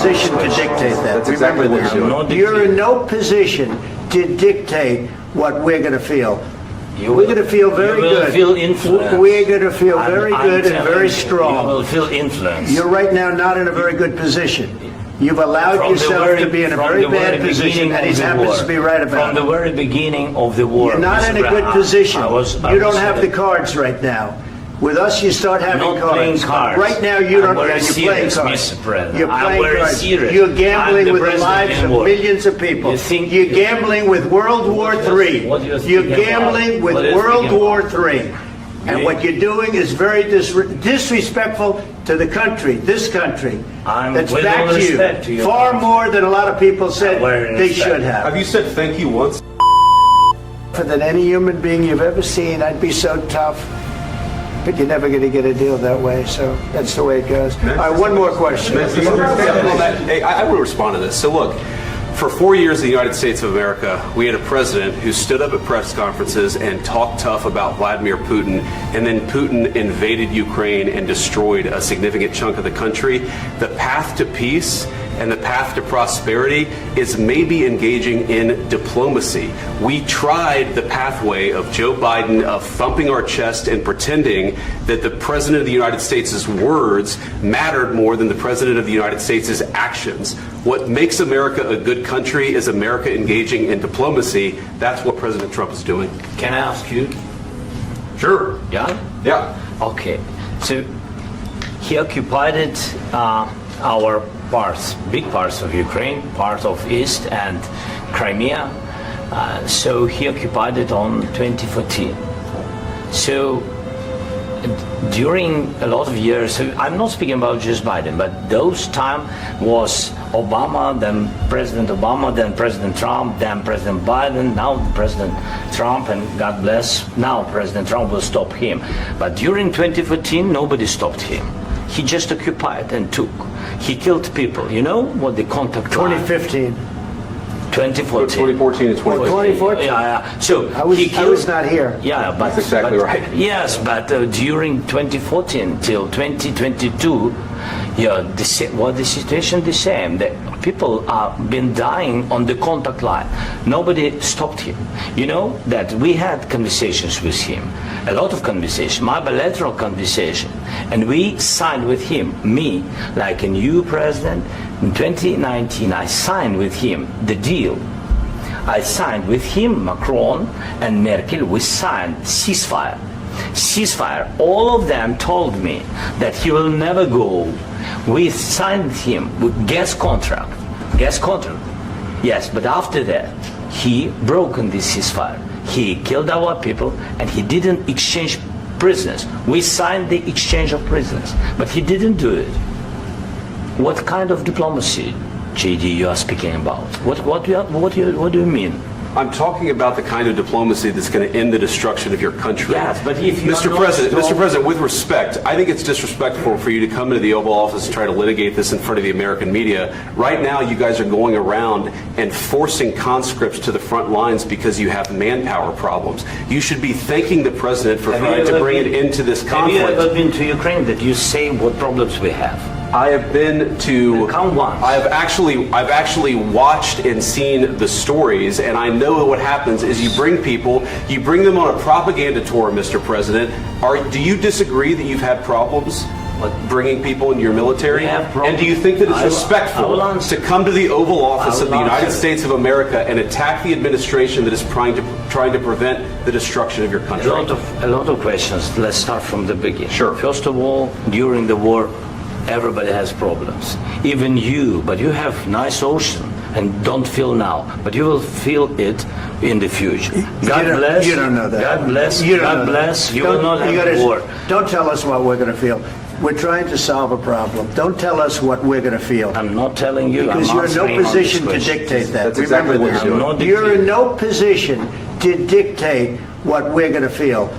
position to dictate that. That's exactly what Remember you're this. doing. You're in no position to dictate what we're going to feel. We're going to feel very good. You will feel influence. We're going to feel very good and very You strong. will feel influence. You're right now not in a very good position. You've allowed From the yourself very- to be in a from very the very bad position, beginning and of he the happens war. to be right about From the it. very beginning of the war. You're not in a Mr. good Brown, position. I You don't was have the cards right now. With us, you start having not playing cards. cards. Right now, you I'm don't. very You're playing serious, cards. Mr. President. You're I'm playing very cards. serious. You're I'm gambling the with the president lives in of war. millions of people. You think- You're gambling with World War III. What do you think You're about? gambling with What do you World think War about? III. And what you're doing is very disrespectful to the country, this country, I'm that's with all backed respect to you your far country. more than a lot of people said Very they respect. should have. Have you said thank you once? Than any human being you've ever seen. I'd be so tough. But you're never going to get a deal that way, so that's the way it goes. All right, one more question. Hey, I will respond to this. So look, for 4 years in the United States of America, we had a president who stood up at press conferences and talked tough about Vladimir Putin, and then Putin invaded Ukraine and destroyed a significant chunk of the country. The path to peace and the path to prosperity is maybe engaging in diplomacy. We tried the pathway of Joe Biden of thumping our chest and pretending that the President of the United States' words mattered more than the President of the United States' actions. What makes America a good country is America engaging in diplomacy. That's what President Trump is doing. Can I ask you? Sure. Yeah? Yeah. Okay. So he occupied our parts, big parts of Ukraine, part of East and Crimea. So he occupied it on 2014. So during a lot of years, so I'm not speaking about just Biden, but those time was Obama, then President Obama, then President Trump, then President Biden, now President Trump, and God bless, now President Trump will stop him. But during 2014, nobody stopped him. He just occupied and took. He killed people. You know what the contact line? 2015. 2014. 2014 and 2014. 2014? Yeah. So I was he killed, not here. Yeah, but That's exactly but- right. Yes, but during 2014 till 2022, yeah, the situation the same. The people are been dying on the contact line. Nobody stopped him. You know that we had conversations with him, a lot of conversation, my bilateral conversation, and we signed with him, me, like a new president. In 2019, I signed with him the deal. I signed with him, Macron and Merkel, we signed ceasefire. Ceasefire. All of them told me that he will never go. We signed with him with gas contract. Gas contract. Yes, but after that, he broken this ceasefire. He killed our people and he didn't exchange prisoners. We signed the exchange of prisoners, but he didn't do it. What kind of diplomacy, JD, you are speaking about? What do you mean? I'm talking about the kind of diplomacy that's going to end the destruction of your country. Yes, but if you Mr. are not President, strong- Mr. President, with respect, I think it's disrespectful for you to come into the Oval Office and try to litigate this in front of the American media. Right now, you guys are going around and forcing conscripts to the front lines because you have manpower problems. You should be thanking the President for trying to bring it into this Have you ever conflict. been to Ukraine that you say what problems we have? I have been to. Come once. I've actually watched and seen the stories, and I know what happens is you bring them on a propaganda tour, Mr. President. Do you disagree that you've had problems bringing people into your military? We have problems. And do you think that it's I will respectful answer. to come to the Oval Office I of will the United answer. States of America and attack the administration that is trying to prevent the destruction of your country? A lot of questions. Let's start from the beginning. Sure. First of all, during the war, everybody has problems. Even you, but you have nice ocean and don't feel now, but you will feel it in the future. God bless. You don't know that. God bless. You don't God know that. bless. You Don't- will not you have gotta- war. Don't tell us what we're going to feel. We're trying to solve a problem. Don't tell us what we're going to feel. I'm not telling you. Because I'm you're in no answering on position this to question. dictate that. That's exactly Remember what this. you're doing. I'm not You're in dictating. no position to dictate what we're going to feel.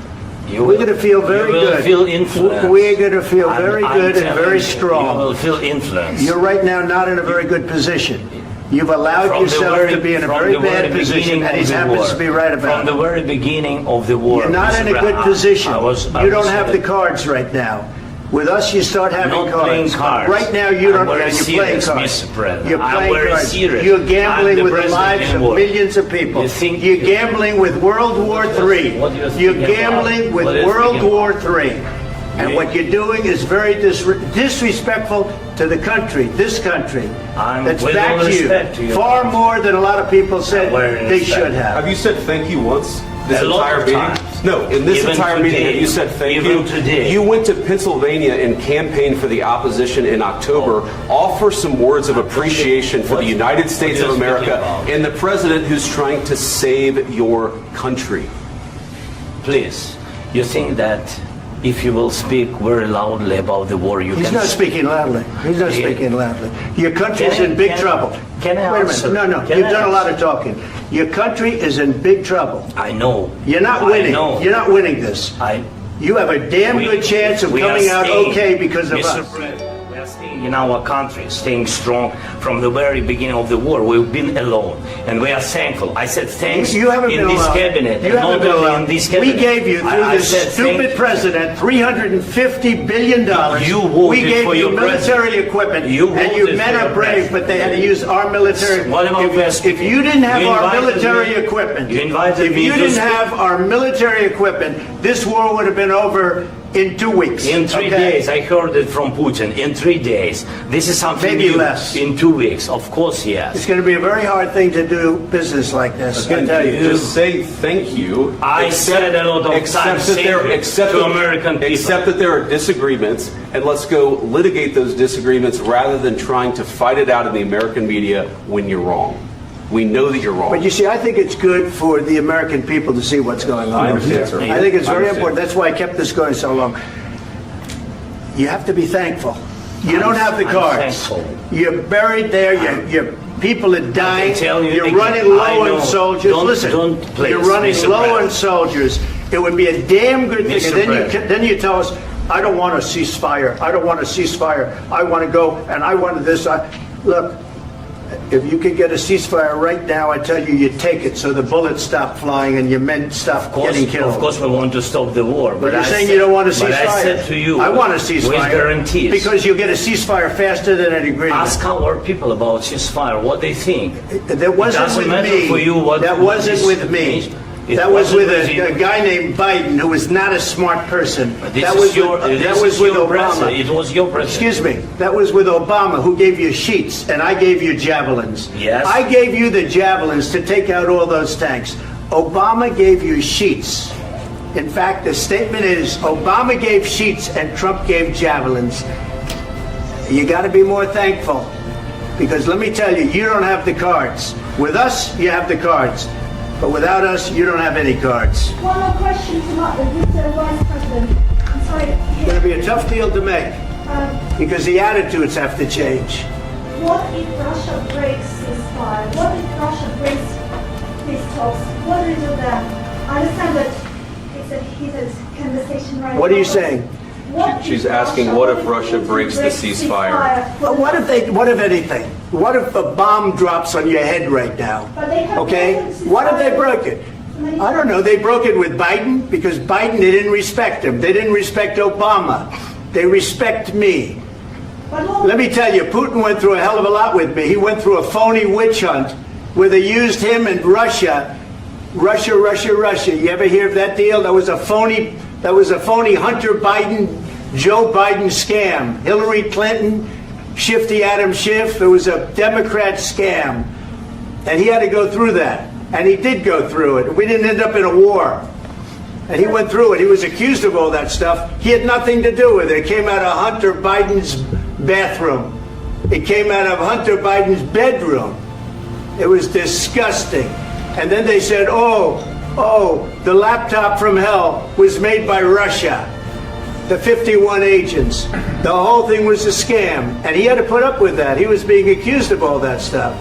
You We're will- going to feel very you will good. feel influence. We're going to feel I'm- very I'm good and telling very you, strong. You will feel influence. You're right now not in a very good position. You've allowed From the yourself very- to be in a from very the very bad position, beginning and of he the happens war. to be right about From the very beginning of the war. You're not Mr. in a good Brown, position. I was You don't have the saying- cards right now. With us, you start having Not cards. playing cards. Right now, you don't. I'm very You're playing serious, cards. Mr. President. You're I'm playing very cards. serious. You're gambling I'm the with the president lives in of war. millions of people. You think- You're gambling with World War III. What do you think You're about? gambling with What do you World think War about? III. And what you're doing is very disrespectful to the country, this country, I'm that's with back all to you, respect to your far country. more than a lot of people said Very they respect. should have. Have you said thank you once this A lot entire of meeting? times. No, in this Even entire meeting, today. have you said thank Even you? today. You went to Pennsylvania and campaigned for the opposition in October. Offer some words of appreciation for the United States what of are you speaking America about? and the president who's trying to save your country. Please, you think that if you will speak very loudly about the war, you He's can... not speaking loudly. He's not Yeah. speaking loudly. Your country's Can I- in big can- trouble. can I Wait a answer? minute. No. Can You've I done a lot answer? of talking. Your country is in big trouble. I know. You're not I winning. know. You're not winning this. You have a damn good chance of we are coming out staying, okay because of Mr. us. President, we are staying in our country, staying strong from the very beginning of the war. We've been alone, and we are thankful. I said thanks You haven't in been this alone. cabinet, You and haven't not been only alone. in this We cabinet. gave you, through I this said stupid thank- president, $350 billion. You voted we gave for you your military president. equipment, You and you voted men for are your brave, president. but they had to use our military. What about If you didn't have You our invited military me- equipment, you invited if me you to didn't speak. have our military equipment, this war would have been over in 2 weeks. In 3 okay? days, I heard it from Putin. In 3 days, this is something Maybe new. less. In 2 weeks, of course, yes. It's going to be a very hard thing to do business like this. I Again, tell you. just say thank you. I said a lot of except times that thank there- you except to that- American people. Except that there are disagreements, and let's go litigate those disagreements rather than trying to fight it out in the American media when you're wrong. We know that you're wrong. But you see, I think it's good for the American people to see what's going on. I understand, sir. I think it's I very understand. important. That's why I kept this going so long. You have to be thankful. You don't have the I'm cards. thankful. You're buried there. Your people are dying. tell you You're again, running I low know. on soldiers. Don't- Listen, don't please, you're running Mr. low President. on soldiers. It would be a damn good thing. Mr. And President. then you tell us, I don't want a ceasefire. I don't want a ceasefire. I want to go and I want this. Look, if you could get a ceasefire right now, I tell you, you take it so the bullets stop flying and your men stop getting killed. Of course, we want to stop the war. But you're I saying said- you don't want a ceasefire. But I said to you, I want a ceasefire. with guarantees. Because you'll get a ceasefire faster than an agreement. Ask our people about ceasefire, what they think. That wasn't doesn't with matter me. for you what- that what wasn't is- with me. It That was wasn't with with you. a guy named Biden, who was not a smart person. This That is was your, with, that this was is with your Obama. president. It was your president. Excuse me. That was with Obama, who gave you sheets, and I gave you javelins. Yes. I gave you the javelins to take out all those tanks. Obama gave you sheets. In fact, the statement is Obama gave sheets and Trump gave javelins. You got to be more thankful, because let me tell you, you don't have the cards. With us, you have the cards. But without us, you don't have any cards. One more question to Mr. Vice President. I'm sorry. It's going to be a tough deal to make, Uh, because the attitudes have to change. what if Russia breaks ceasefire? What if Russia breaks peace talks? What do we do then? I understand that it's a heated conversation right now. What are you but saying? what She's if asking, what if Putin Russia breaks the ceasefire? Well, what if anything? What if a bomb drops on your head right now? But they have Okay? broken ceasefire. What if they broke it? I don't know. They broke it with Biden because Biden, they didn't respect him. They didn't respect Obama. They respect me. But what- Let me tell you, Putin went through a hell of a lot with me. He went through a phony witch hunt where they used him and Russia. Russia. You ever hear of that deal? That was a phony Hunter Biden, Joe Biden scam. Hillary Clinton, Shifty Adam Schiff. It was a Democrat scam. And he had to go through that. And he did go through it. We didn't end up in a war. And he went through it. He was accused of all that stuff. He had nothing to do with it. It came out of Hunter Biden's bathroom. It came out of Hunter Biden's bedroom. It was disgusting. And then they said, oh, the laptop from hell was made by Russia. The 51 agents. The whole thing was a scam. And he had to put up with that. He was being accused of all that stuff.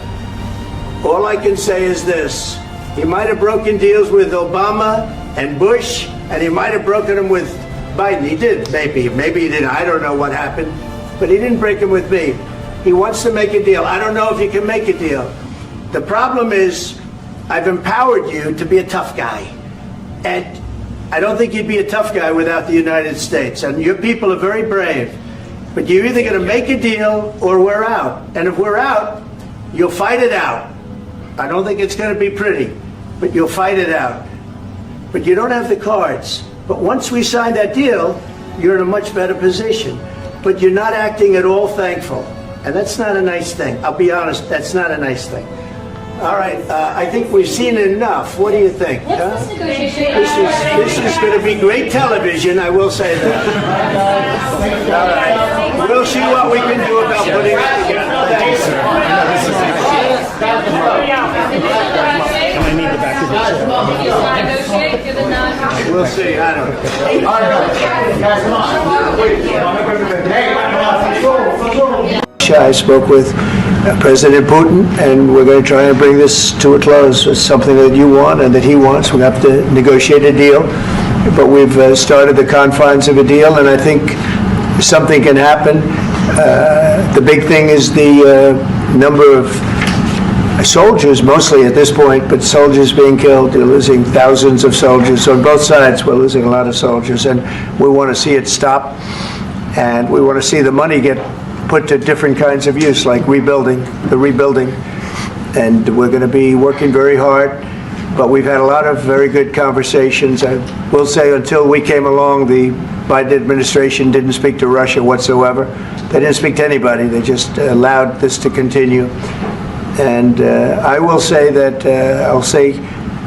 All I can say is this. He might have broken deals with Obama and Bush, and he might have broken them with Biden. He did, maybe. Maybe he didn't. I don't know what happened. But he didn't break them with me. He wants to make a deal. I don't know if you can make a deal. The problem is, I've empowered you to be a tough guy. And I don't think you'd be a tough guy without the United States. And your people are very brave. But you're either going to make a deal or we're out. And if we're out, you'll fight it out. I don't think it's going to be pretty, but you'll fight it out. But you don't have the cards. But once we sign that deal, you're in a much better position. But you're not acting at all thankful. And that's not a nice thing. I'll be honest, that's not a nice thing. All right, I think we've seen enough. What do you think? What's this negotiation? This is going to be great television, I will say that. All right. We'll see what we can do about putting it together. Thanks. We'll see. I don't know. I spoke with President Putin, and we're going to try and bring this to a close. It's something that you want and that he wants. We have to negotiate a deal, but we've started the confines of a deal, and I think something can happen. The big thing is the number of soldiers, mostly at this point, but soldiers being killed. You're losing thousands of soldiers on both sides. We're losing a lot of soldiers, and we want to see it stop, and we want to see the money get put to different kinds of use, like rebuilding, and we're going to be working very hard. But we've had a lot of very good conversations. I will say, until we came along, the Biden administration didn't speak to Russia whatsoever. They didn't speak to anybody. They just allowed this to continue. And I will say that, I'll say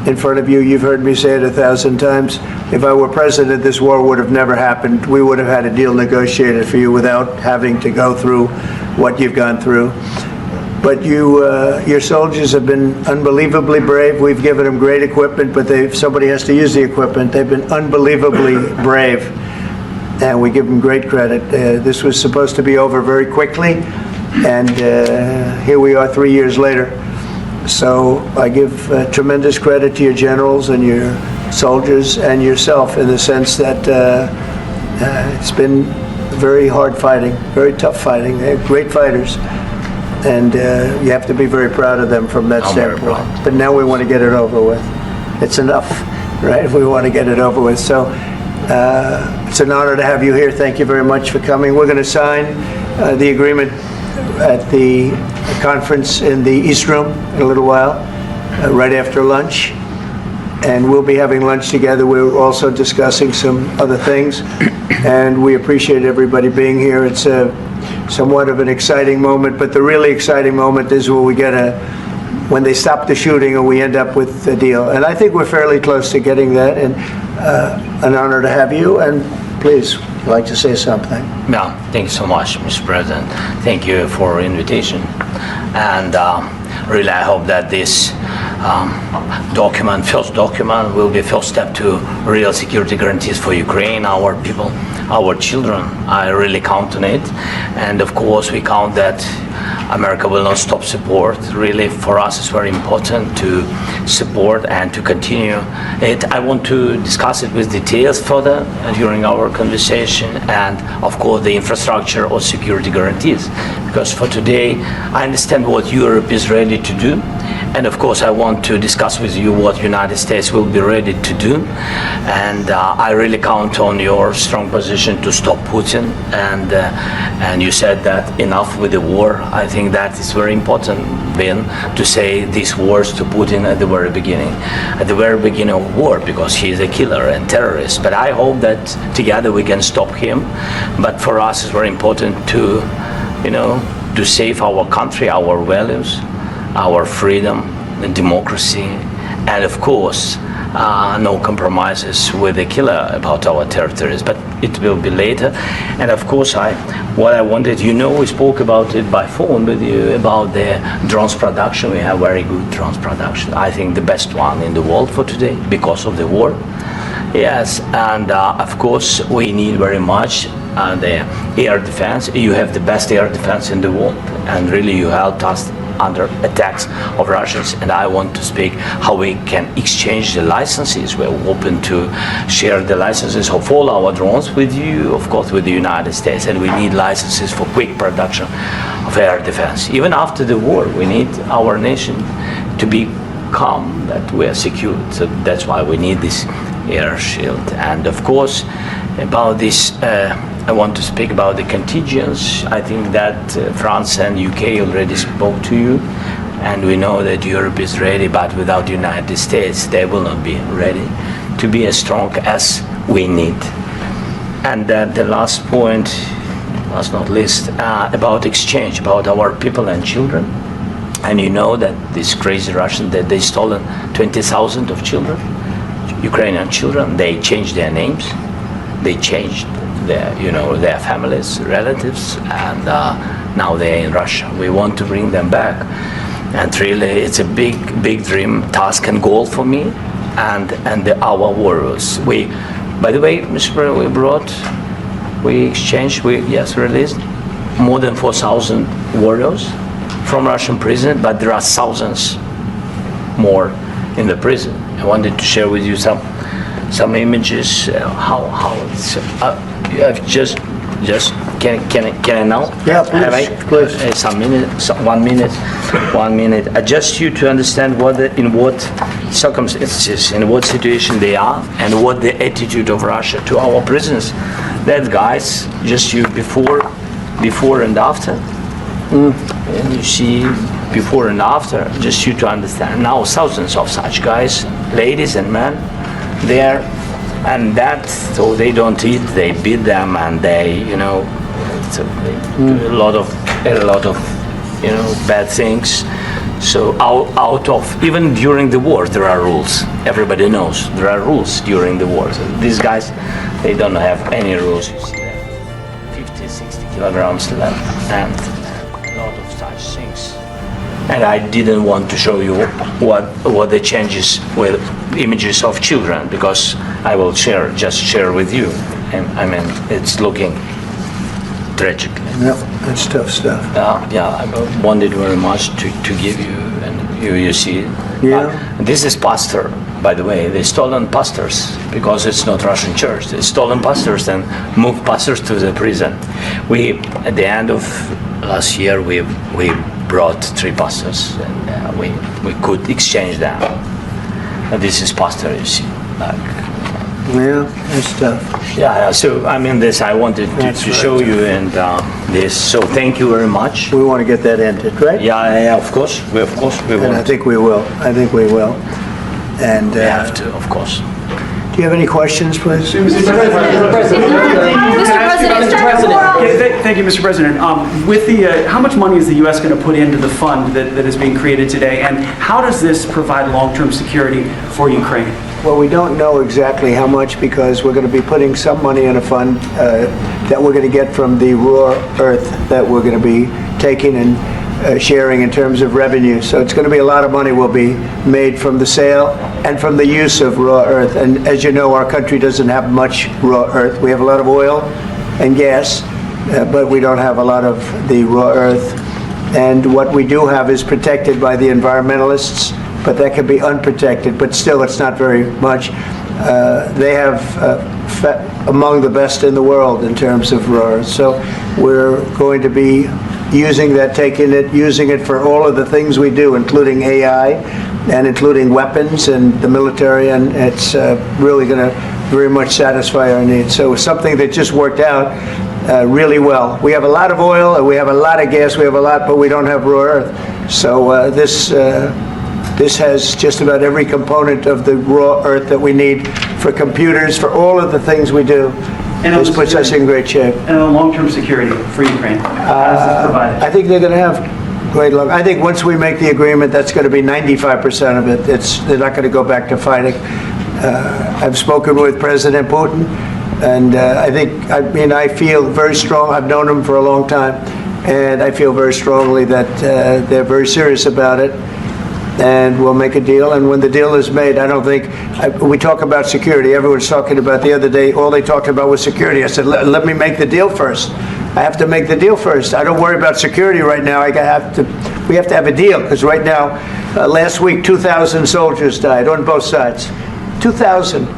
in front of you, you've heard me say it 1,000 times, if I were president, this war would have never happened. We would have had a deal negotiated for you without having to go through what you've gone through. But your soldiers have been unbelievably brave. We've given them great equipment, but somebody has to use the equipment. They've been unbelievably brave, and we give them great credit. This was supposed to be over very quickly, and here we are 3 years later. So I give tremendous credit to your generals and your soldiers and yourself, in the sense that it's been very hard fighting, very tough fighting. They're great fighters, and you have to be very proud of them from that standpoint. But now we want to get it over with. It's enough, right? We want to get it over with. So it's an honor to have you here. Thank you very much for coming. We're going to sign the agreement at the conference in the East Room in a little while, right after lunch. And we'll be having lunch together. We're also discussing some other things, and we appreciate everybody being here. It's somewhat of an exciting moment, but the really exciting moment is when we when they stop the shooting and we end up with a deal. And I think we're fairly close to getting that, and an honor to have you. And please, would you like to say something? Yeah, thank you so much, Mr. President. Thank you for the invitation. And really, I hope that this first document, will be a first step to real security guarantees for Ukraine, our people, our children. I really count on it. And of course, we count that America will not stop support. Really, for us, it's very important to support and to continue it. I want to discuss it with details further during our conversation, and of course, the infrastructure or security guarantees. Because for today, I understand what Europe is ready to do, and of course, I want to discuss with you what United States will be ready to do. And I really count on your strong position to stop Putin. And you said that enough with the war. I think that is very important, Ben, to say these words to Putin at the very beginning of war, because he is a killer and terrorist. But I hope that together we can stop him. But for us, it's very important to, to save our country, our values, our freedom and democracy, and of course, no compromises with the killer about our territories, but it will be later. And of course, what I wanted, we spoke about it by phone with you about the drones production. We have very good drones production. I think the best one in the world for today because of the war. Yes, and of course, we need very much the air defense. You have the best air defense in the world, and really you helped us under attacks of Russians, and I want to speak how we can exchange the licenses. We're open to share the licenses of all our drones with you, of course, with the United States, and we need licenses for quick production of air defense. Even after the war, we need our nation to be calm, that we are secure. So that's why we need this air shield. And of course, about this, I want to speak about the contingents. I think that France and UK already spoke to you, and we know that Europe is ready, but without the United States, they will not be ready to be as strong as we need. And the last point, last not least, about exchange, about our people and children. And you know that these crazy Russians, that they stolen 20,000 of children, Ukrainian children. They changed their names, they changed their families, relatives, and now they're in Russia. We want to bring them back, and really, it's a big dream, task, and goal for me, and our warriors. By the way, Mr. President, we exchanged, released more than 4,000 warriors from Russian prison, but there are thousands more in the prison. I wanted to share with you some images. How it's just can I now? Yeah, please. Please. Some minute, 1 minute, 1 minute. Just you to understand in what circumstances, in what situation they are, and what the attitude of Russia to our prisoners. That guys, just you before and after. And you see before and after, just you to understand. Now thousands of such guys, ladies and men, there, and that, so they don't eat, they beat them, and they, they do a lot of bad things. So out of, even during the war, there are rules. Everybody knows there are rules during the war. So these guys, they don't have any rules. You see that 50, 60 kilograms left, and a lot of such things. And I didn't want to show you what the changes with images of children, because I will just share with you. And I mean, it's looking tragic. Yeah, that's tough stuff. I wanted very much to give you, and you see. Yeah. This is pastor, by the way. They stolen pastors because it's not Russian church. They stolen pastors and moved pastors to the prison. At the end of last year, we brought 3 pastors, and we could exchange them. And this is pastor, you see. Yeah, that's tough. Yeah. So I mean, this I wanted to show you, and this. So thank you very much. We want to get that ended, right? Yeah. Of course, we And want. I think we will. And We have to, of course. do you have any questions, please? Mr. President. Thank you, Mr. President. With the, how much money is the U.S. going to put into the fund that is being created today, and how does this provide long-term security for Ukraine? Well, we don't know exactly how much, because we're going to be putting some money in a fund that we're going to get from the raw earth that we're going to be taking and sharing in terms of revenue. So it's going to be a lot of money will be made from the sale and from the use of raw earth. And as you know, our country doesn't have much raw earth. We have a lot of oil and gas, but we don't have a lot of the raw earth. And what we do have is protected by the environmentalists, but that can be unprotected, but still it's not very much. They have among the best in the world in terms of raw earth. So we're going to be using it for all of the things we do, including AI and including weapons and the military, and it's really going to very much satisfy our needs. So it's something that just worked out really well. We have a lot of oil, and we have a lot of gas, we have a lot, but we don't have raw earth. So this has just about every component of the raw earth that we need for computers, for all of the things we do. And this puts us in great shape. And on long-term security for Ukraine, how does this provide it? I think they're going to have great luck. I think once we make the agreement, that's going to be 95% of it. They're not going to go back to fighting. I've spoken with President Putin, and I feel very strong. I've known him for a long time, and I feel very strongly that they're very serious about it. And we'll make a deal. And when the deal is made, I don't think, we talk about security. Everyone's talking about the other day, all they talked about was security. I said, let me make the deal first. I have to make the deal first. I don't worry about security right now. We have to have a deal, because right now, last week, 2,000 soldiers died on both sides. 2,000.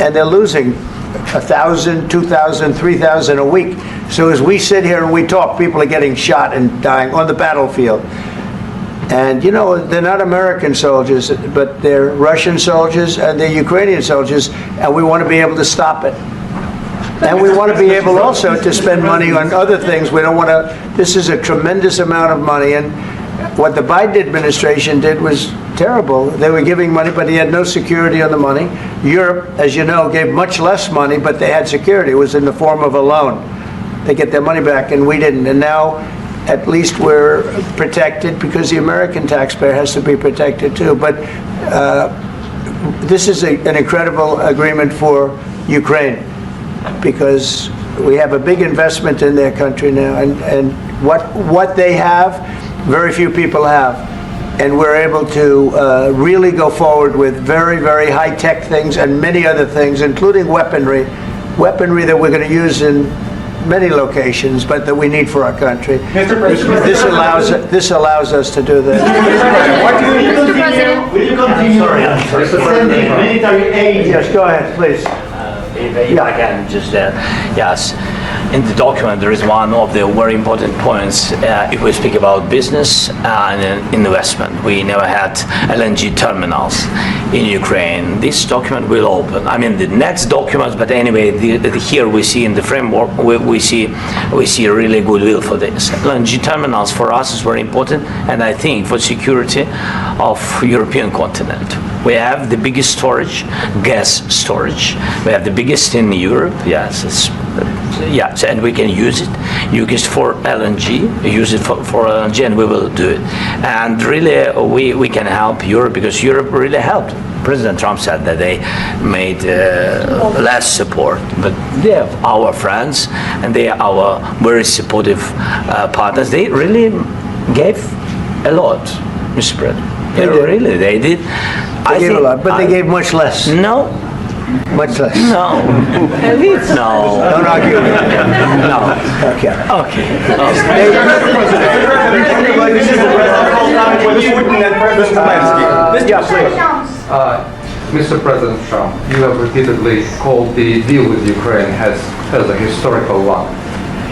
And they're losing 1,000, 2,000, 3,000 a week. So as we sit here and we talk, people are getting shot and dying on the battlefield. And, you know, they're not American soldiers, but they're Russian soldiers and they're Ukrainian soldiers, and we want to be able to stop it. And we want to be able also to spend money on other things. We don't want to, this is a tremendous amount of money, and what the Biden administration did was terrible. They were giving money, but he had no security on the money. Europe, as you know, gave much less money, but they had security. It was in the form of a loan. They get their money back, and we didn't. And now, at least we're protected because the American taxpayer has to be protected too. But this is an incredible agreement for Ukraine because we have a big investment in their country now, and what they have, very few people have. And we're able to really go forward with very, very high-tech things and many other things, including weaponry that we're going to use in many locations, but that we need for our country. Mr. President. This allows us to do that. Mr. President. Will you continue sending military aid? Yes, go ahead, please. If I can just, yes. In the document, there is one of the very important points. If we speak about business and investment, we never had LNG terminals in Ukraine. This document will open. I mean, the next document, but anyway, here we see in the framework, we see a really goodwill for this. LNG terminals for us is very important, and I think for security of European continent. We have the biggest storage, gas storage. We have the biggest in Europe. Yes, yes, and we can use it. Use it for LNG. Use it for LNG, and we will do it. And really, we can help Europe because Europe really helped. President Trump said that they made less support, but they are our friends and they are our very supportive partners. They really gave a lot, Mr. President. They did. Really, they did. They gave a lot, but they gave much less. No. Much less. No. No. Don't argue with me. No. Okay. Okay. Mr. President Trump, you have repeatedly called the deal with Ukraine as a historical one.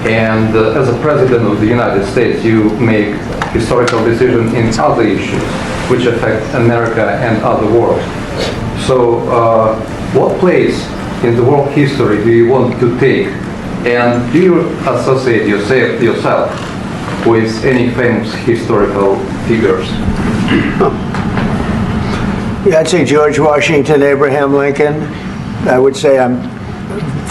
And as a President of the United States, you make historical decisions in other issues which affect America and other world. So what place in the world history do you want to take? And do you associate yourself with any famous historical figures? Yeah, I'd say George Washington, Abraham Lincoln. I would say I'm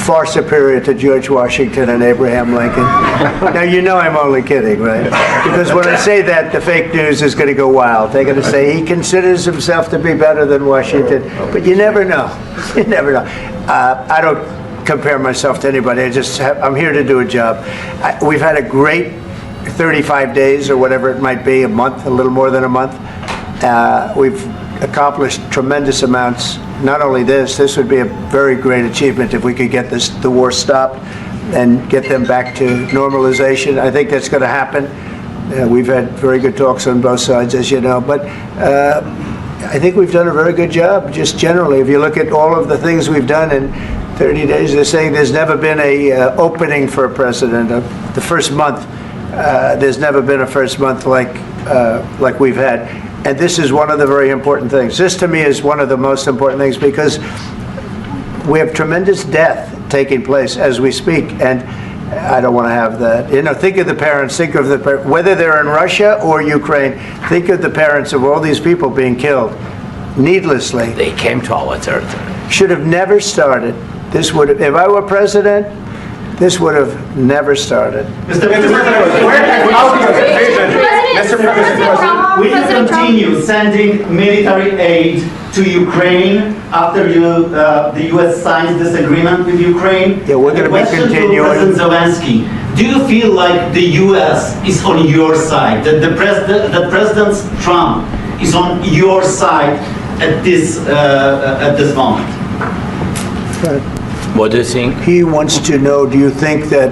far superior to George Washington and Abraham Lincoln. Now, you know I'm only kidding, right? Because when I say that, the fake news is going to go wild. They're going to say he considers himself to be better than Washington. But you never know. You never know. I don't compare myself to anybody. I'm here to do a job. We've had a great 35 days or whatever it might be, a month, a little more than a month. We've accomplished tremendous amounts. Not only this would be a very great achievement if we could get the war stopped and get them back to normalization. I think that's going to happen. We've had very good talks on both sides, as you know, but I think we've done a very good job, just generally. If you look at all of the things we've done in 30 days, they're saying there's never been a opening for a president. The first month, there's never been a first month like we've had. And this is one of the very important things. This, to me, is one of the most important things because we have tremendous death taking place as we speak, and I don't want to have that. You know, think of the parents, whether they're in Russia or Ukraine, think of the parents of all these people being killed needlessly. They came to our territory. Should have never started. This would have, if I were president, this would have never started. Mr. President, will you continue sending military aid to Ukraine after the U.S. signs this agreement with Ukraine? Yeah, we're going to be continuing. President Zelensky, do you feel like the U.S. is on your side, that President Trump is on your side at this moment? Right. What do you think? He wants to know, do you think that,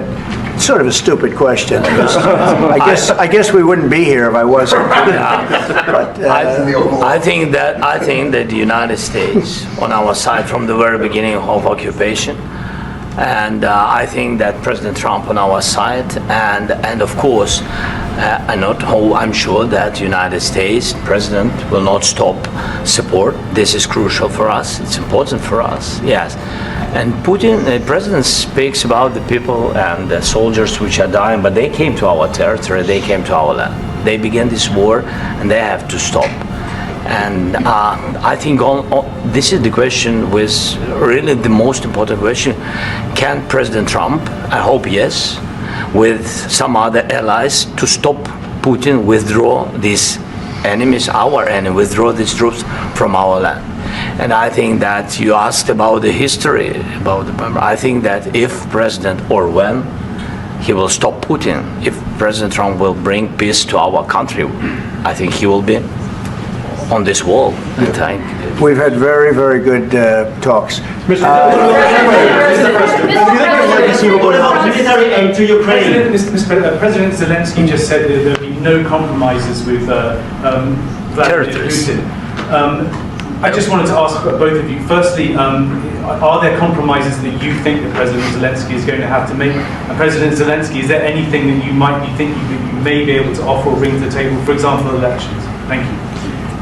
it's sort of a stupid question. I guess we wouldn't be here if I wasn't. But, I think that the United States on our side from the very beginning of occupation And I think that President Trump on our side, and of course, I'm sure that United States President will not stop support. This is crucial for us. It's important for us. Yes, and Putin, the president, speaks about the people and the soldiers which are dying, but they came to our territory. They came to our land. They began this war, and they have to stop. And I think this is the question, with really the most important question. Can President Trump, I hope yes, with some other allies, to stop Putin, withdraw these enemies, our enemy, withdraw these troops from our land? And I think that you asked about the history, I think that if President, or when, he will stop Putin, if President Trump will bring peace to our country, I think he will be on this wall. We've had very, very good talks. Mr. President, do you think your legacy will go to help military aid to Ukraine? President Zelensky just said that there will be no compromises with Vladimir Putin. I just wanted to ask both of you, firstly, are there compromises that you think that President Zelensky is going to have to make? And President Zelensky, is there anything that you might be thinking that you may be able to offer or bring to the table, for example, elections? Thank you.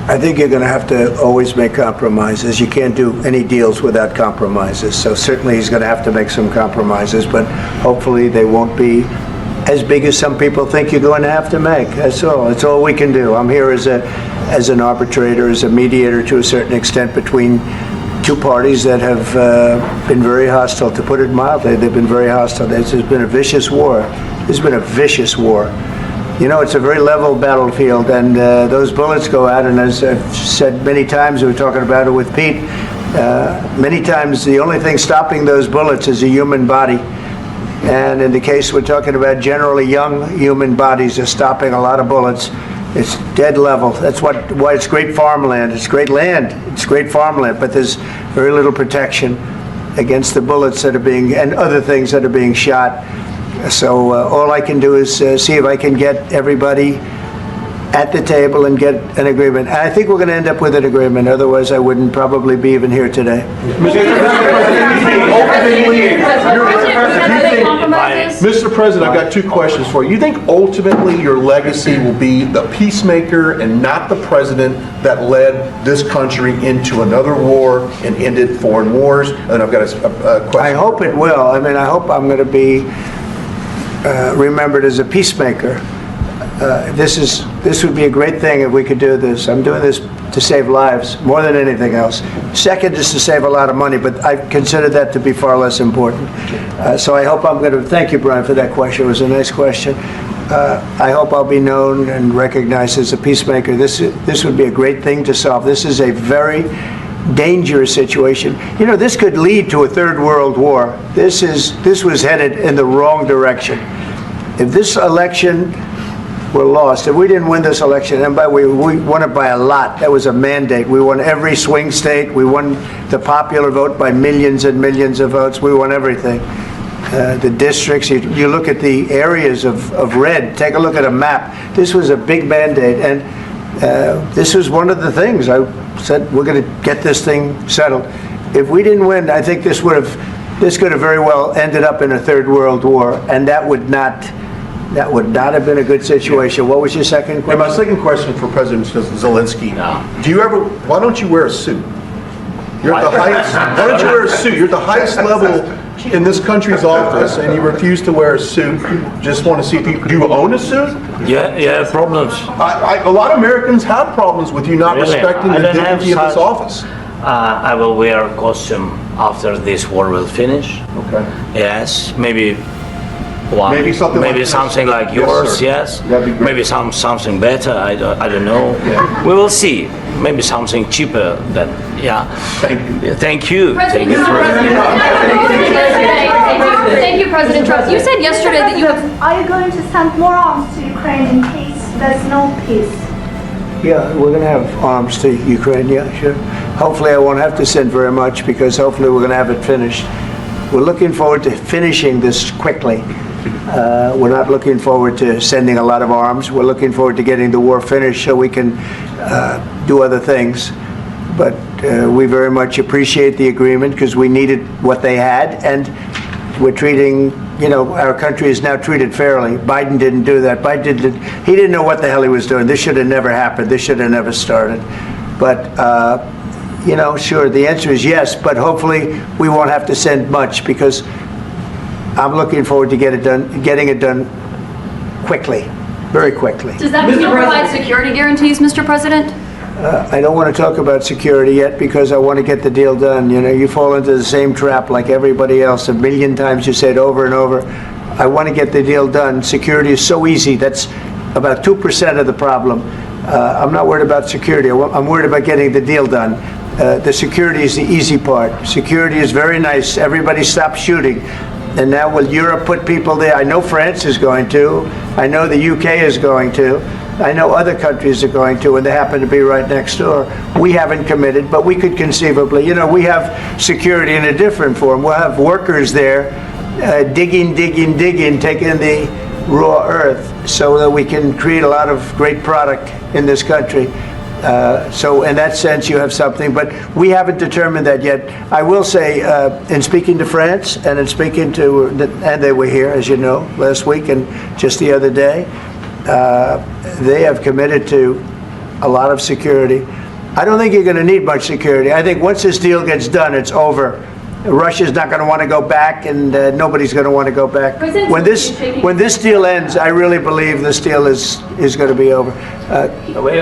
I think you're going to have to always make compromises. You can't do any deals without compromises. So certainly he's going to have to make some compromises, but hopefully they won't be as big as some people think you're going to have to make. That's all. That's all we can do. I'm here as an arbitrator, as a mediator to a certain extent between two parties that have been very hostile. To put it mildly, they've been very hostile. There's been a vicious war. There's been a vicious war. You know, it's a very level battlefield, and those bullets go out, and as I've said many times, we were talking about it with Pete, many times the only thing stopping those bullets is a human body. And in the case we're talking about, generally young human bodies are stopping a lot of bullets. It's dead level. That's why it's great farmland. It's great land. It's great farmland, but there's very little protection against the bullets that are being, and other things that are being shot. So all I can do is see if I can get everybody at the table and get an agreement. And I think we're going to end up with an agreement. Otherwise, I wouldn't probably be even here today. Mr. President, I've got two questions for you. You think ultimately your legacy will be the peacemaker and not the president that led this country into another war and ended foreign wars? And I've got a question. I hope it will. I mean, I hope I'm going to be remembered as a peacemaker. This would be a great thing if we could do this. I'm doing this to save lives more than anything else. Second is to save a lot of money, but I consider that to be far less important. So I hope I'm going to, thank you, Brian, for that question. It was a nice question. I hope I'll be known and recognized as a peacemaker. This would be a great thing to solve. This is a very dangerous situation. You know, this could lead to a third world war. This was headed in the wrong direction. If this election were lost, if we didn't win this election, and by the way, we won it by a lot. That was a mandate. We won every swing state. We won the popular vote by millions and millions of votes. We won everything. The districts, you look at the areas of red, take a look at a map. This was a big mandate, and this was one of the things I said, we're going to get this thing settled. If we didn't win, I think this could have very well ended up in a third world war, and that would not have been a good situation. What was your second question? And my second question for President Zelensky. No. Why don't you wear a suit? You're at the highest, why don't you wear a suit? You're at the highest level in this country's office, and you refuse to wear a suit. Just want to see if do you own a suit? Yeah, problems. A lot of Americans have problems with you not respecting the dignity of this office. I will wear a costume after this war will finish. Okay. Yes, maybe one. Maybe something like this. Something like yours, yes. That'd be great. Maybe something better, I don't know. Yeah. We will see. Maybe something cheaper than, yeah. Thank you. Thank you. Thank you. Thank you, President Trump. You said yesterday that you have... Are you going to send more arms to Ukraine in case there's no peace? Yeah, we're going to have arms to Ukraine, yeah, sure. Hopefully I won't have to send very much, because hopefully we're going to have it finished. We're looking forward to finishing this quickly. We're not looking forward to sending a lot of arms. We're looking forward to getting the war finished so we can do other things. But we very much appreciate the agreement, because we needed what they had, and we're treating, our country is now treated fairly. Biden didn't do that. He didn't know what the hell he was doing. This should have never happened. This should have never started. But, sure, the answer is yes, but hopefully we won't have to send much, because I'm looking forward to getting it done quickly, very quickly. Does that mean you'll provide security guarantees, Mr. President? I don't want to talk about security yet, because I want to get the deal done. You fall into the same trap like everybody else. A million times you say it over and over. I want to get the deal done. Security is so easy. That's about 2% of the problem. I'm not worried about security. I'm worried about getting the deal done. The security is the easy part. Security is very nice. Everybody stopped shooting. And now will Europe put people there? I know France is going to. I know the UK is going to. I know other countries are going to, and they happen to be right next door. We haven't committed, but we could conceivably. We have security in a different form. We'll have workers there digging, taking the raw earth so that we can create a lot of great product in this country. So in that sense, you have something, but we haven't determined that yet. I will say, in speaking to France and in speaking to, and they were here, as you know, last week and just the other day, they have committed to a lot of security. I don't think you're going to need much security. I think once this deal gets done, it's over. Russia's not going to want to go back, and nobody's going to want to go back. When this deal ends, I really believe this deal is going to be over.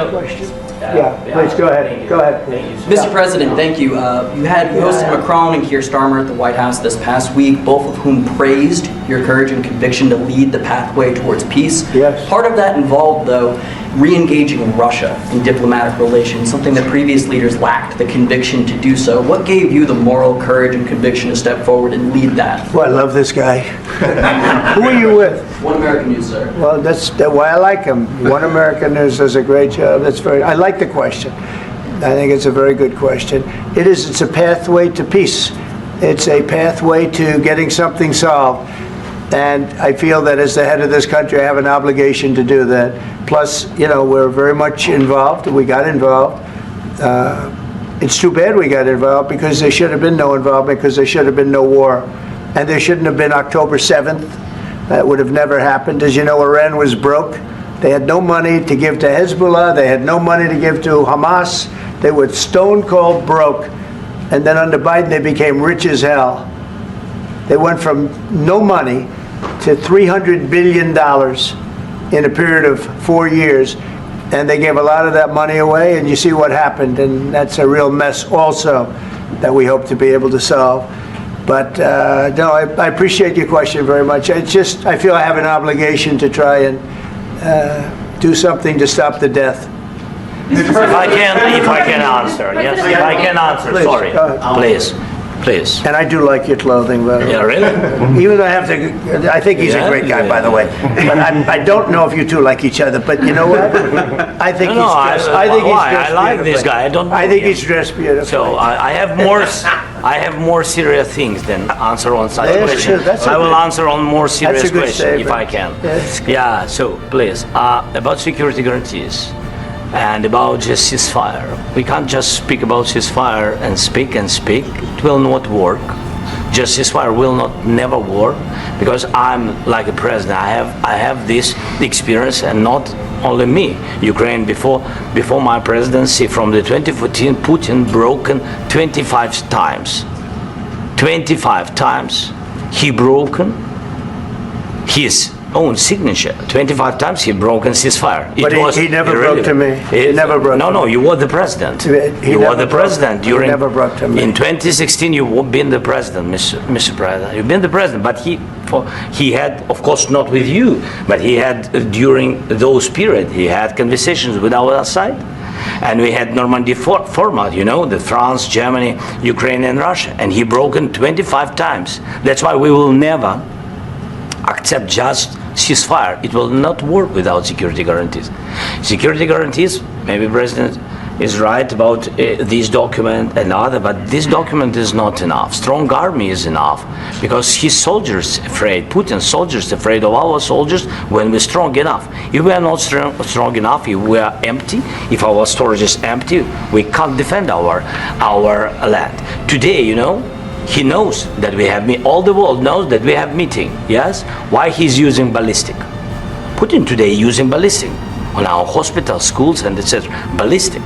Question. Yeah, please go ahead. Go ahead. Mr. President, thank you. You hosted Macron and Keir Starmer at the White House this past week, both of whom praised your courage and conviction to lead the pathway towards peace. Yes. Part of that involved, though, re-engaging Russia in diplomatic relations, something that previous leaders lacked the conviction to do so. What gave you the moral courage and conviction to step forward and lead that? Well, I love this guy. Who are you with? One American News, sir. Well, that's why I like him. One American News does a great job. I like the question. I think it's a very good question. It's a pathway to peace. It's a pathway to getting something solved. And I feel that as the head of this country, I have an obligation to do that. Plus, we're very much involved. We got involved. It's too bad we got involved, because there should have been no involvement, because there should have been no war. And there shouldn't have been October 7th. That would have never happened. As you know, Iran was broke. They had no money to give to Hezbollah. They had no money to give to Hamas. They were stone cold broke. And then under Biden, they became rich as hell. They went from no money to $300 billion in a period of 4 years. And they gave a lot of that money away, and you see what happened. And that's a real mess also that we hope to be able to solve. But no, I appreciate your question very much. I feel I have an obligation to try and do something to stop the death. If I can answer, yes, if I can answer, Please, sorry, go ahead. please. And I do like your clothing, by the way. Yeah, really? Even though I think he's a great guy, by the way. But I don't know if you two like each other. But you know what? I think he's dressed. I like this guy. I don't. I think he's dressed beautifully. So I have more serious things than answer on such Yes, questions. sure, that's I will okay. answer on more serious That's a good questions if statement. I can. That's good. Yeah. So please, about security guarantees and about just ceasefire. We can't just speak about ceasefire and speak. It will not work. Just ceasefire will never work, because I'm like a president. I have this experience, and not only me. Ukraine before my presidency, from the 2014, Putin broken 25 times. 25 times he broken his own signature. 25 times he broken ceasefire. But he never broke to me. He never broke to me. No, you were the president. You were the president He during. never broke to me. In 2016, you've been the president, Mr. President. You've been the president, but he had, of course, not with you, but he had during those period. He had conversations with our side, and we had Normandy format. The France, Germany, Ukraine, and Russia, and he broken 25 times. That's why we will never accept just ceasefire. It will not work without security guarantees. Security guarantees, maybe President is right about this document and other, but this document is not enough. Strong army is enough, because his soldiers afraid, Putin's soldiers afraid of our soldiers when we're strong enough. If we are not strong enough, if we are empty, if our storage is empty, we can't defend our land. Today, He knows that we have all the world knows that we have meeting. Yes, why he's using ballistic? Putin today using ballistic on our hospitals, schools, and etc. Ballistic.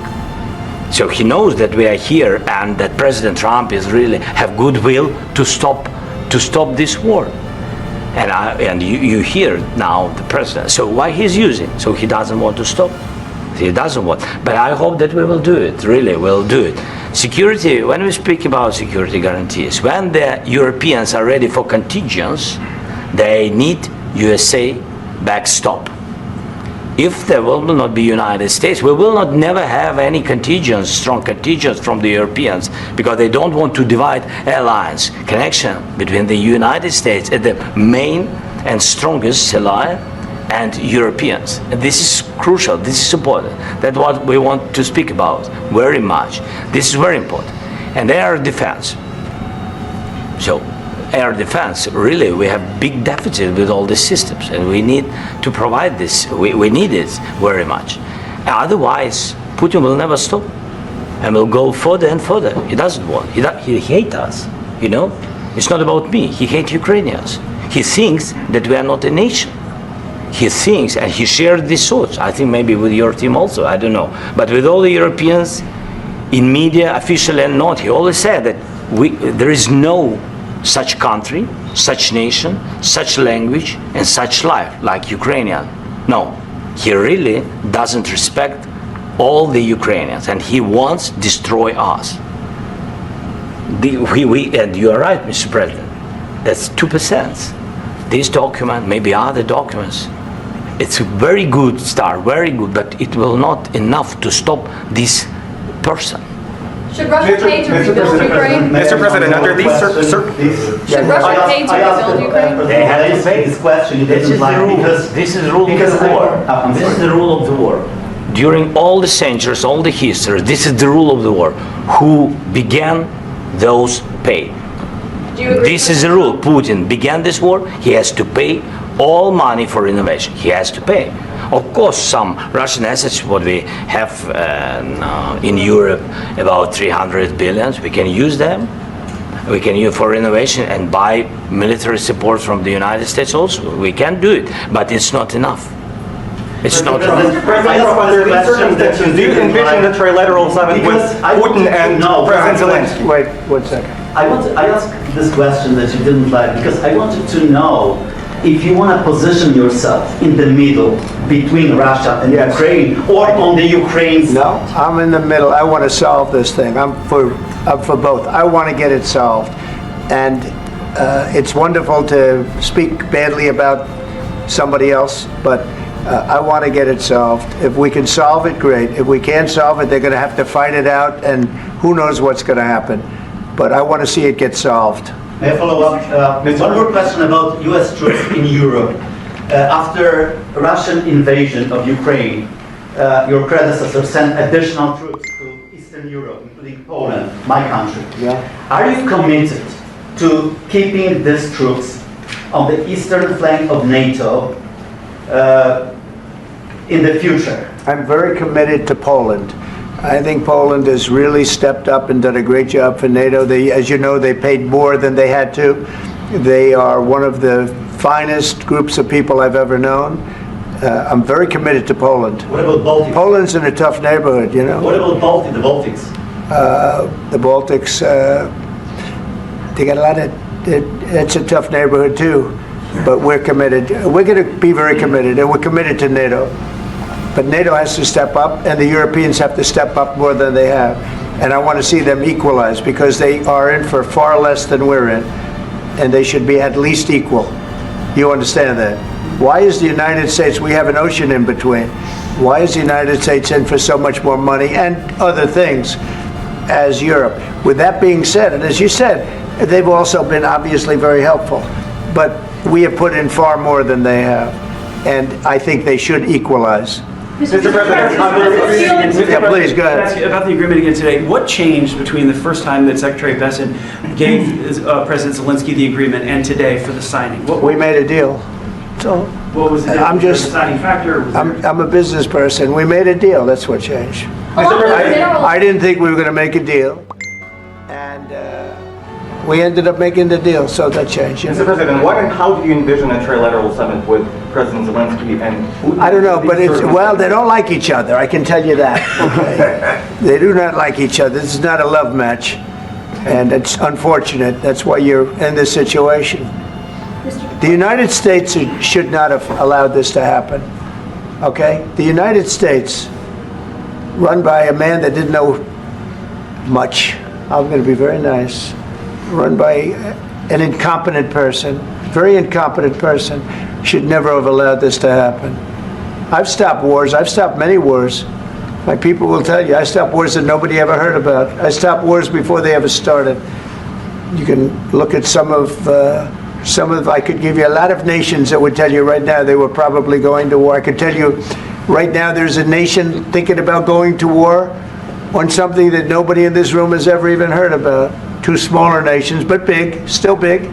So he knows that we are here and that President Trump is really have goodwill to stop this war. And you hear now the president. So why he's using? So he doesn't want to stop. He doesn't want. But I hope that we will do it. Really, we'll do it. Security. When we speak about security guarantees, when the Europeans are ready for contingents, they need USA backstop. If there will not be United States, we will not never have any contingents, strong contingents from the Europeans, because they don't want to divide alliance, connection between the United States and the main and strongest ally and Europeans. And this is crucial, this is important. That's what we want to speak about very much. This is very important. And air defense. So air defense, really, we have big deficit with all these systems, and we need to provide this. We need it very much. Otherwise, Putin will never stop, and will go further and further. He doesn't want. He hates us. You know, it's not about me. He hates Ukrainians. He thinks that we are not a nation. He thinks, and he shared these thoughts. I think maybe with your team also. I don't know, but with all the Europeans, in media, officially and not, he always said that there is no such country, such nation, such language, and such life like Ukrainian. No, he really doesn't respect all the Ukrainians, and he wants to destroy us. And you are right, Mr. President. That's 2%. This document, maybe other documents, it's a very good start, very good, but it will not enough to stop this person. Should Russia pay to rebuild Ukraine? Mr. President, under these Should Russia pay to rebuild Ukraine? They have to pay. This question you didn't like because This is the rule of the war. This is the rule of the war. During all the centuries, all the history, this is the rule of the war. Who began, those pay. Do you agree? This is the rule. Putin began this war. He has to pay all money for innovation. He has to pay. Of course, some Russian assets, what we have in Europe, about 300 billion, we can use them. We can use for innovation and buy military support from the United States also. We can do it, but it's not enough. It's not enough. Under these circumstances, do you envision a trilateral summit with Putin and President Zelensky? Wait 1 second. I asked this question that you didn't like because I wanted to know if you want to position yourself in the middle between Russia and Yes. Ukraine or on the Ukraine's No, I'm in the middle. I want to solve this thing. I'm for both. I want to get it solved. And it's wonderful to speak badly about somebody else, but I want to get it solved. If we can solve it, great. If we can't solve it, they're going to have to fight it out, and who knows what's going to happen. But I want to see it get solved. May I follow up? One more question about U.S. troops in Europe. After Russian invasion of Ukraine, your predecessor sent additional troops to Eastern Europe, including Poland, my country. Yeah. Are you committed to keeping these troops on the eastern flank of NATO in the future? I'm very committed to Poland. I think Poland has really stepped up and done a great job for NATO. As you know, they paid more than they had to. They are one of the finest groups of people I've ever known. I'm very committed to Poland. What about Baltics? Poland's in a tough neighborhood, you know. What about the Baltics? The Baltics, they got a lot of, it's a tough neighborhood too. But we're committed. We're going to be very committed, and we're committed to NATO. But NATO has to step up, and the Europeans have to step up more than they have. And I want to see them equalize, because they are in for far less than we're in, and they should be at least equal. You understand that? Why is the United States, we have an ocean in between, why is the United States in for so much more money and other things as Europe? With that being said, and as you said, they've also been obviously very helpful, but we have put in far more than they have, and I think they should equalize. Mr. President, Yeah, please, go ahead. Ask you about the agreement again today. What changed between the first time that Secretary Bessent gave President Zelensky the agreement and today for the signing? We made a deal. So What was the I'm difference? just- The deciding factor? Was there- I'm a business person. We made a deal. That's what changed. Along with minerals. I didn't think we were going to make a deal, and We ended up making the deal, so that changed. Mr. President, what and how do you envision a trilateral summit with President Zelensky and Putin? I don't know, but well, they don't like each other, I can tell you that. Okay? They do not like each other. This is not a love match, and it's unfortunate. That's why you're in this situation. The United States should not have allowed this to happen, okay? The United States, run by a man that didn't know much, I'm going to be very nice, run by an incompetent person, very incompetent person, should never have allowed this to happen. I've stopped wars. I've stopped many wars. My people will tell you, I stopped wars that nobody ever heard about. I stopped wars before they ever started. You can look at some of, I could give you a lot of nations that would tell you right now they were probably going to war. I could tell you right now there's a nation thinking about going to war on something that nobody in this room has ever even heard about. Two smaller nations, but big, still big.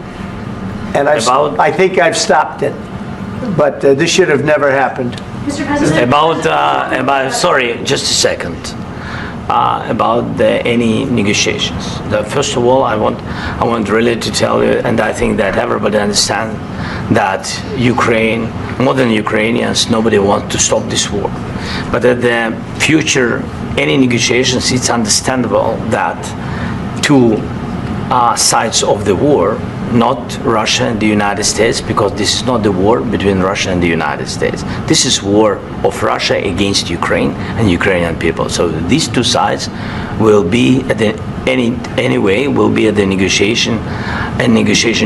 And I think I've stopped it. But this should have never happened. Mr. President? Sorry, just a second. About any negotiations. First of all, I want really to tell you, and I think that everybody understands that Ukraine, more than Ukrainians, nobody wants to stop this war. But at the future, any negotiations, it's understandable that two sides of the war, not Russia and the United States, because this is not the war between Russia and the United States. This is war of Russia against Ukraine and Ukrainian people. So these two sides will be at the will be at the negotiation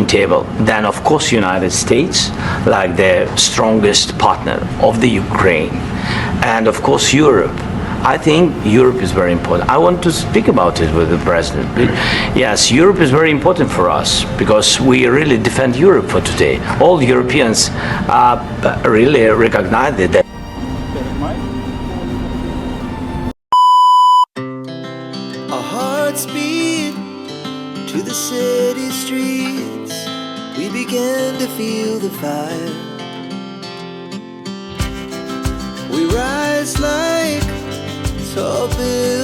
table. Then of course United States, like the strongest partner of the Ukraine, and of course Europe. I think Europe is very important. I want to speak about it with the president. Yes, Europe is very important for us because we really defend Europe for today. All Europeans really recognize that. Our hearts beat to the city streets. We began to feel the fire. We rise like tall buildings.